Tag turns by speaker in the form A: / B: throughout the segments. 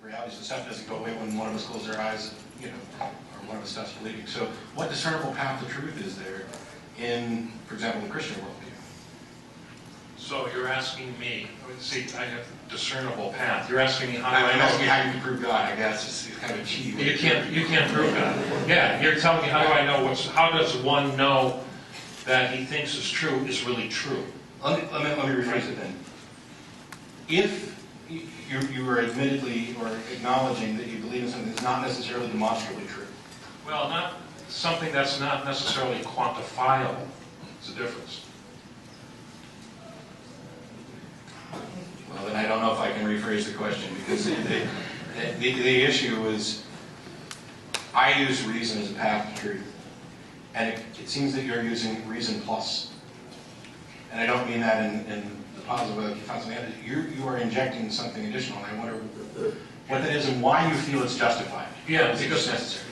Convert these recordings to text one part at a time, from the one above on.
A: reality is the stuff doesn't go away when one of us closes our eyes, you know, or one of us stops believing. So what discernible path to truth is there in, for example, the Christian worldview?
B: So you're asking me, see, I have discernible path. You're asking me how do I
A: I'm
B: know?
A: asking how you can prove God, I guess. It's kind of cheap.
B: You can't prove God. Yeah, you're telling me how do I know how does one know that he thinks is true is really true?
A: Let me rephrase it then. If you are admittedly or acknowledging that you believe in something that's not necessarily demonstrably true.
B: Well, not something that's not necessarily quantifiable. It's a difference.
A: Well, then I don't know if I can rephrase the question, because the issue is, I use reason as a path to truth, and it seems that you're using reason plus. And I don't mean that in the positive way. You are injecting something additional, and I wonder what that is and why you feel it's justified.
B: Yeah,
A: because it's necessary.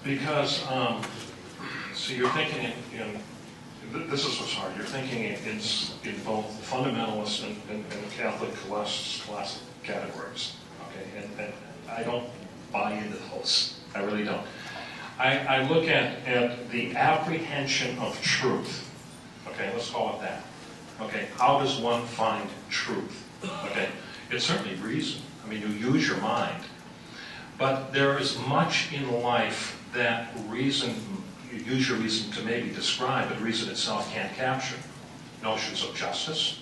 B: Because so you're thinking this is what's hard. You're thinking in both fundamentalist and Catholic classic categories. Okay, and I don't buy into those. I really don't. I look at the apprehension of truth. Okay, let's call it that. Okay, how does one find truth? Okay, it's certainly reason. I mean, you use your mind. But there is much in life that reason, you use your reason to maybe describe, but reason itself can't capture. Notions of justice,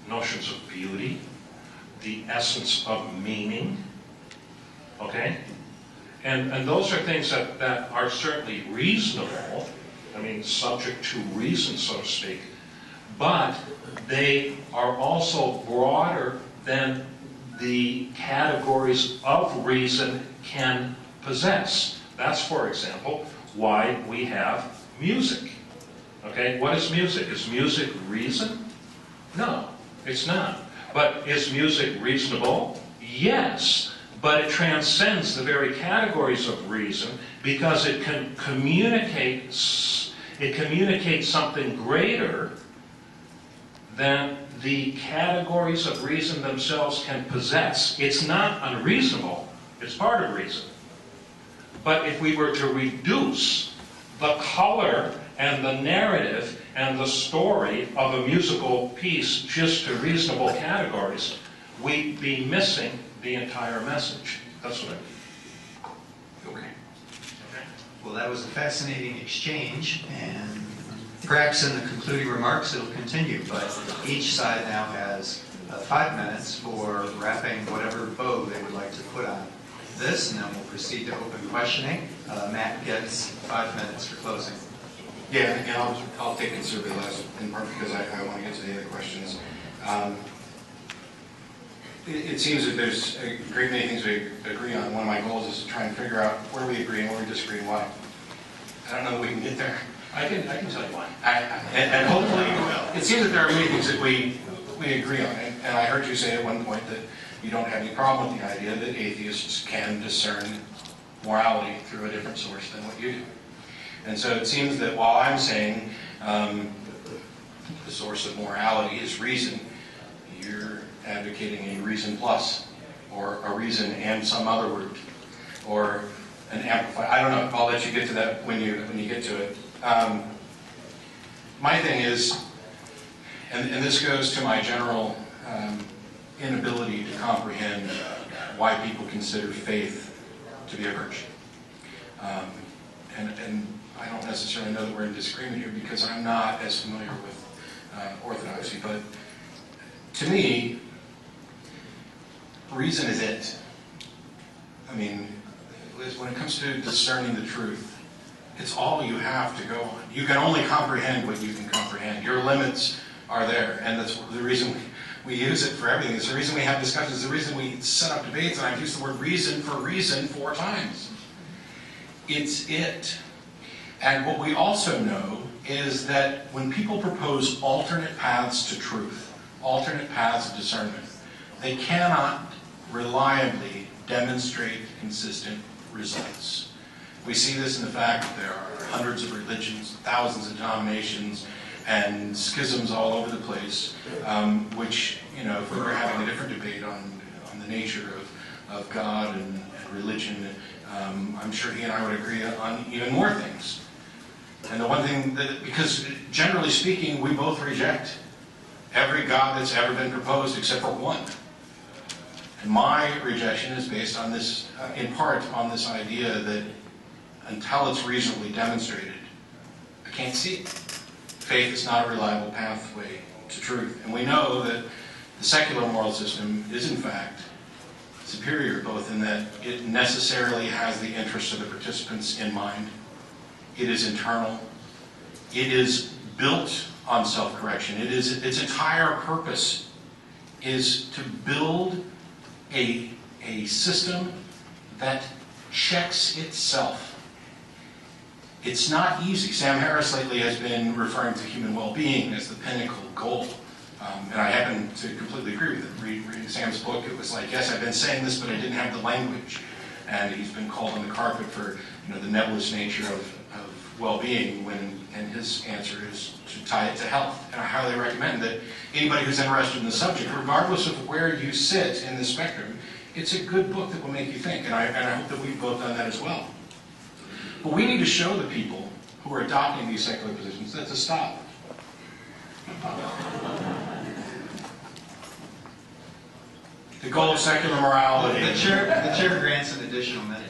B: notions of beauty, the essence of meaning, okay? And those are things that are certainly reasonable, I mean, subject to reason, so to speak, but they are also broader than the categories of reason can possess. That's, for example, why we have music. Okay, what is music? Is music reason? No, it's not. But is music reasonable? Yes, but it transcends the very categories of reason because it can communicate something greater than the categories of reason themselves can possess. It's not unreasonable, it's part of reason. But if we were to reduce the color and the narrative and the story of a musical piece just to reasonable categories, we'd be missing the entire message. That's what I mean.
A: Okay.
C: Well, that was a fascinating exchange, and perhaps in the concluding remarks it'll continue, but each side now has 5 minutes for wrapping whatever bow they would like to put on this, and then we'll proceed to open questioning. Matt gets 5 minutes for closing.
A: Yeah, and I'll take considerably less, in part because I want to get to the other questions. It seems that there's a great many things we agree on. One of my goals is to try and figure out where we agree and where we disagree and why. I don't know that we can get there.
B: I can tell you why.
A: And hopefully you will. It seems that there are many things that we agree on. And I heard you say at one point that you don't have any problem with the idea that atheists can discern morality through a different source than what you do. And so it seems that while I'm saying the source of morality is reason, you're advocating a reason plus, or a reason and some other root, or an amplifier. I don't know. I'll let you get to that when you get to it. My thing is, and this goes to my general inability to comprehend why people consider faith to be a virtue. And I don't necessarily know that we're in disagreement here because I'm not as familiar with Orthodoxy, but to me, reason is it. I mean, when it comes to discerning the truth, it's all you have to go on. You can only comprehend what you can comprehend. Your limits are there, and that's the reason we use it for everything. It's the reason we have discussions. It's the reason we set up debates, and I've used the word reason 4 times. It's it. And what we also know is that when people propose alternate paths to truth, alternate paths of discernment, they cannot reliably demonstrate consistent results. We see this in the fact that there are hundreds of religions, thousands of denominations, and schisms all over the place, which, you know, if we were having a different debate on the nature of God and religion. I'm sure he and I would agree on even more things. And the one thing that, because generally speaking, we both reject every God that's ever been proposed except for one. And my rejection is based on this, in part, on this idea that until it's reasonably demonstrated, I can't see it. Faith is not a reliable pathway to truth. And we know that the secular moral system is, in fact, superior, both in that it necessarily has the interests of the participants in mind. It is internal. It is built on self-correction. Its entire purpose is to build a system that checks itself. It's not easy. Sam Harris lately has been referring to human well-being as the pinnacle goal. And I happen to completely agree with it. Reading Sam's book, it was like, yes, I've been saying this, but I didn't have the language. And he's been called on the carpet for the nebulous nature of well-being, and his answer is to tie it to health. And I highly recommend that anybody who's interested in the subject, regardless of where you sit in the spectrum, it's a good book that will make you think. And I hope that we've both done that as well. But we need to show the people who are adopting these secular positions that to stop. The goal of secular morality.
C: The chair grants an additional minute.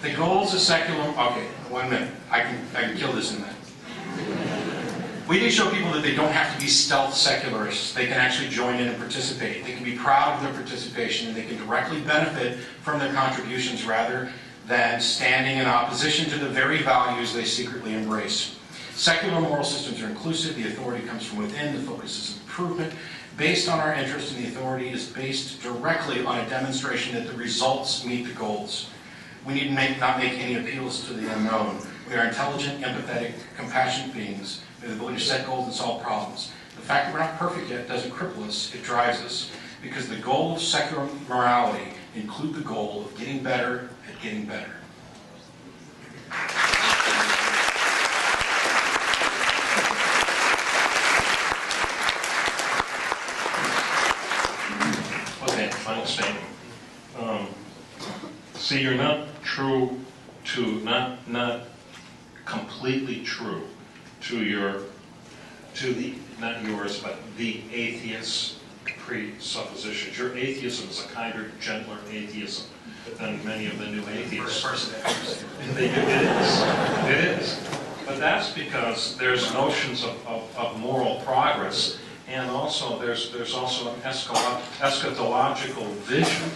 A: The goals of secular... Okay, 1 minute. I can kill this in a minute. We need to show people that they don't have to be stealth secularists. They can actually join in and participate. They can be proud of their participation, and they can directly benefit from their contributions rather than standing in opposition to the very values they secretly embrace. Secular moral systems are inclusive. The authority comes from within. The focus is improvement. Based on our interest in the authority is based directly on a demonstration that the results meet the goals. We need to not make any appeals to the unknown. We are intelligent, empathetic, compassionate beings. We have the ability to set goals and solve problems. The fact that we're not perfect yet doesn't cripple us, it drives us. Because the goal of secular morality include the goal of getting better at getting better.
B: Okay, final statement. See, you're not true to, not completely true to the, not yours, but the atheist presuppositions. Your atheism is a kinder, gentler atheism than many of the new atheists. It is. But that's because there's notions of moral progress, and also there's also an eschatological vision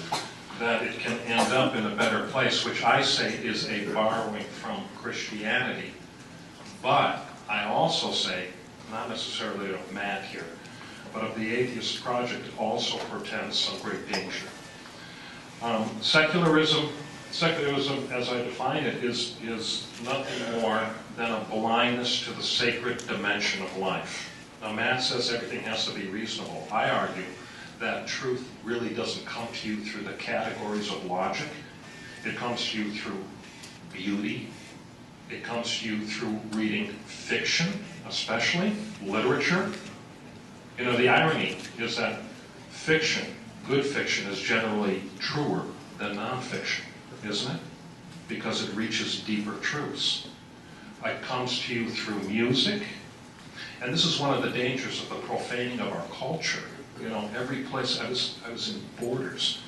B: that it can end up in a better place, which I say is a borrowing from Christianity. But I also say, not necessarily of Matt here, but of the atheist project also portends some great danger. Secularism, as I define it, is nothing more than a blindness to the sacred dimension of life. Now, Matt says everything has to be reasonable. I argue that truth really doesn't come to you through the categories of logic. It comes to you through beauty. It comes to you through reading fiction, especially literature. You know, the irony is that fiction, good fiction, is generally truer than nonfiction, isn't it? Because it reaches deeper truths. It comes to you through music. And this is one of the dangers of the profaning of our culture. You know, every place, I was in Borders,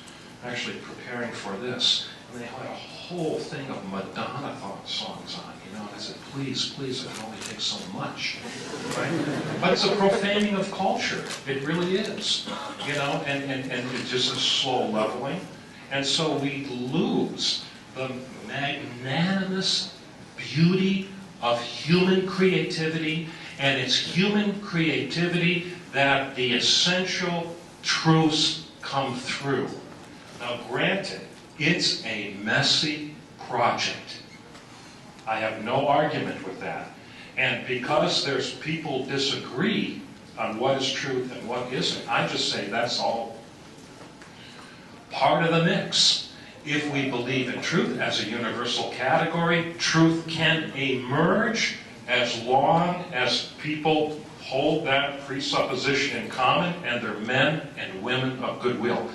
B: actually preparing for this, and they had a whole thing of Madonna songs on, you know, and I said, please, it can only take so much, right? But it's a profaning of culture. It really is, you know, and it's just a slow leveling. And so we lose the magnanimous beauty of human creativity, and it's human creativity that the essential truths come through. Now, granted, it's a messy project. I have no argument with that. And because there's people disagree on what is truth and what isn't, I just say that's all part of the mix. If we believe in truth as a universal category, truth can emerge as long as people hold that presupposition in common and they're men and women of goodwill.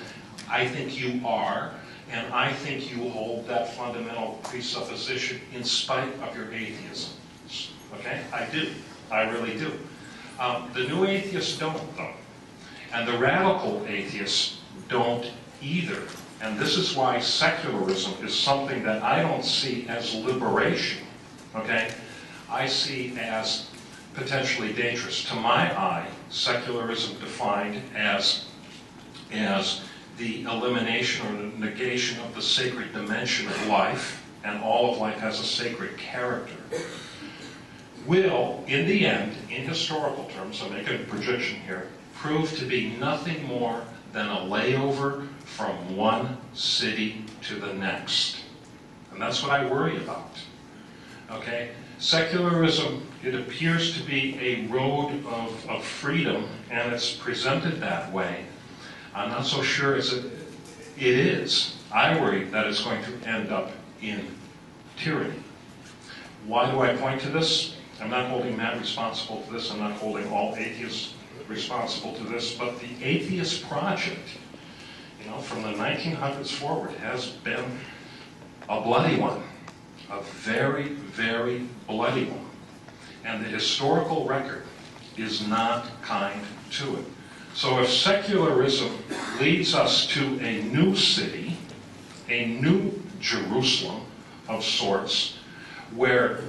B: I think you are, And I think you hold that fundamental presupposition in spite of your atheism. Okay? I do. I really do. The new atheists don't, though. And the radical atheists don't either. And this is why secularism is something that I don't see as liberation. Okay? I see as potentially dangerous. To my eye, secularism defined as the elimination or the negation of the sacred dimension of life, and all of life has a sacred character, will, in the end, in historical terms, I'm making a projection here, prove to be nothing more than a layover from one city to the next. And that's what I worry about. Okay? Secularism, it appears to be a road of freedom, and it's presented that way. I'm not so sure it is. I worry that it's going to end up in tyranny. Why do I point to this? I'm not holding Matt responsible to this. I'm not holding all atheists responsible to this. But the atheist project, you know, from the 1900s forward, has been a bloody one. A very, very bloody one. And the historical record is not kind to it. So if secularism leads us to a new city, a new Jerusalem of sorts, where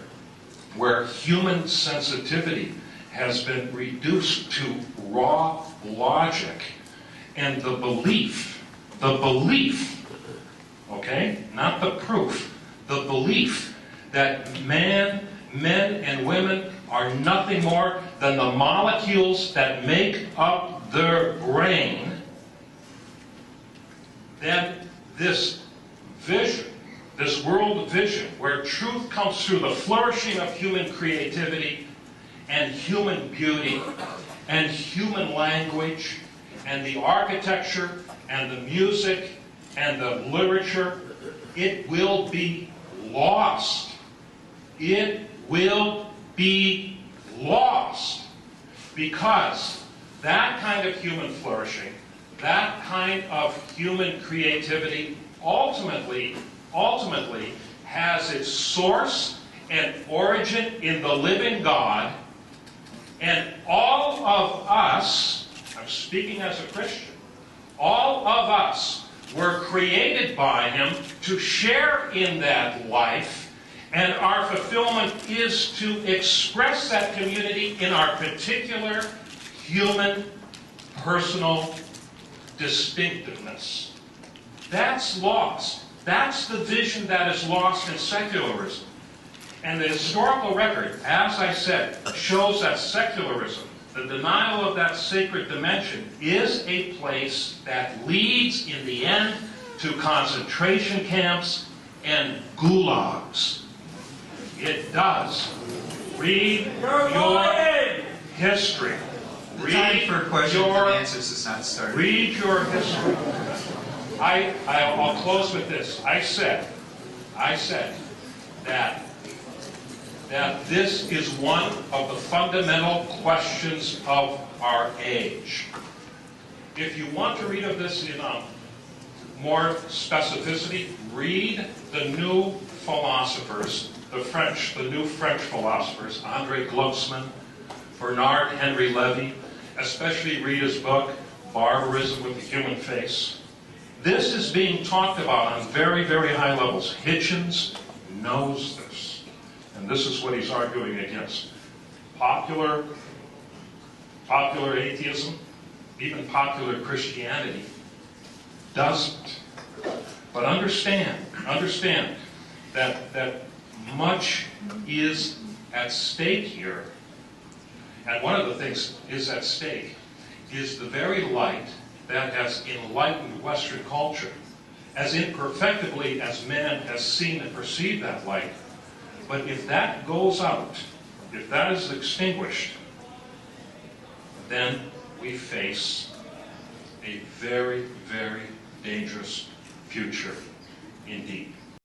B: human sensitivity has been reduced to raw logic, and the belief, okay, not the proof, the belief that men and women are nothing more than the molecules that make up their brain, then this vision, this world vision, where truth comes through the flourishing of human creativity and human beauty and human language and the architecture and the music and the literature, it will be lost. It will be lost, because that kind of human flourishing, that kind of human creativity ultimately has its source and origin in the living God, and all of us, I'm speaking as a Christian, all of us were created by Him to share in that life, and our fulfillment is to express that community in our particular human, personal distinctiveness. That's lost. That's the vision that is lost in secularism. And the historical record, as I said, shows that secularism, the denial of that sacred dimension, is a place that leads, in the end, to concentration camps and gulags. It does. Read your history.
C: The time for questions and answers is not started.
B: Read your history. I'll close with this. I said that this is one of the fundamental questions of our age. If you want to read of this in more specificity, read the new philosophers, the new French philosophers, André Glucksmann, Bernard Henry Levy. Especially read his book, Barbarism with the Human Face. This is being talked about on very, very high levels. Hitchens knows this. And this is what he's arguing against. Popular atheism, even popular Christianity, doesn't. But understand that much is at stake here. And one of the things is at stake is the very light that has enlightened Western culture, as imperfectibly as man has seen and perceived that light. But if that goes out, if that is extinguished, then we face a very, very dangerous future indeed.